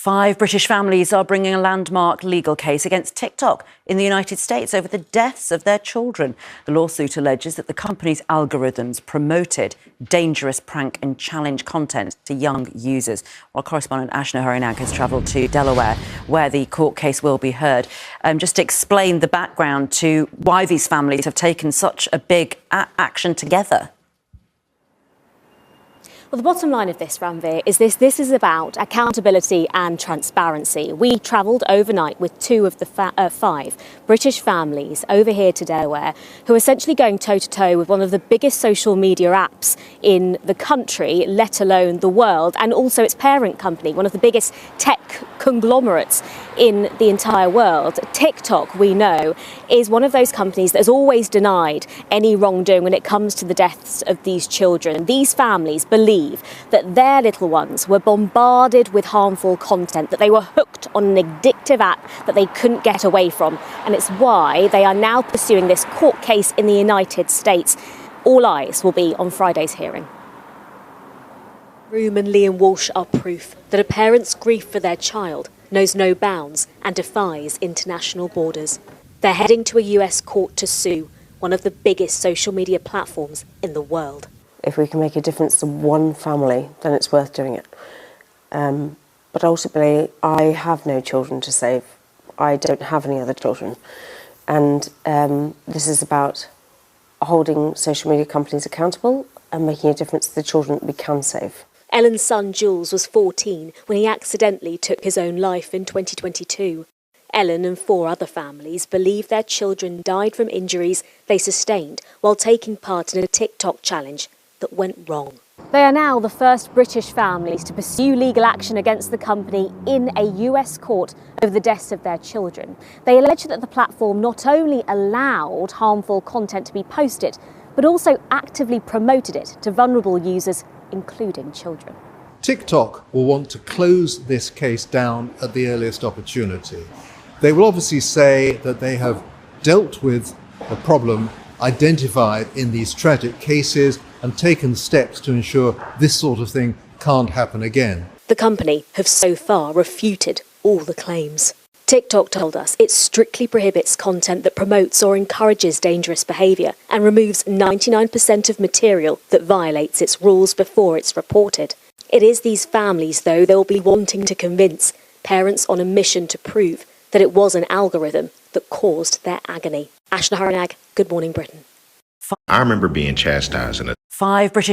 5 British families are bringing a landmark legal case against TikTok in the United States over the deaths of their children. The lawsuit alleges that the company's algorithms promoted dangerous prank and challenge content to young users. Our correspondent Ashna Horinag has travelled to Delaware, where the court case will be heard. Just to explain the background to why these families have taken such a big action together. Well, the bottom line of this, Ranveer, is this is about accountability and transparency. We travelled overnight with 2 of the 5 British families over here to Delaware who are essentially going toe-to-toe with one of the biggest social media apps in the country, let alone the world, and also its parent company, one of the biggest tech conglomerates in the entire world. TikTok, we know, is one of those companies that has always denied any wrongdoing when it comes to the deaths of these children. These families believe that their little ones were bombarded with harmful content, that they were hooked on an addictive app that they couldn't get away from. And it's why they are now pursuing this court case in the United States. All eyes will be on Friday's hearing. Room and Liam Walsh are proof that a parent's grief for their child knows no bounds and defies international borders. They're heading to a US court to sue one of the biggest social media platforms in the world. If we can make a difference to one family, then it's worth doing it. But ultimately, I have no children to save. I don't have any other children. And this is about holding social media companies accountable and making a difference to the children that we can save. Ellen's son Jules was 14 when he accidentally took his own life in 2022. Ellen and 4 other families believe their children died from injuries they sustained while taking part in a TikTok challenge that went wrong. They are now the first British families to pursue legal action against the company in a US court over the deaths of their children. They allege that the platform not only allowed harmful content to be posted, but also actively promoted it to vulnerable users, including children. TikTok will want to close this case down at the earliest opportunity. They will obviously say that they have dealt with the problem identified in these tragic cases and taken steps to ensure this sort of thing can't happen again. The company have so far refuted all the claims. TikTok told us it strictly prohibits content that promotes or encourages dangerous behaviour and removes 99% of material that violates its rules before it's reported. It is these families, though, they'll be wanting to convince, parents on a mission to prove that it was an algorithm that caused their agony. Ashna Horinag, Good Morning Britain. I remember being chastised in a 5 British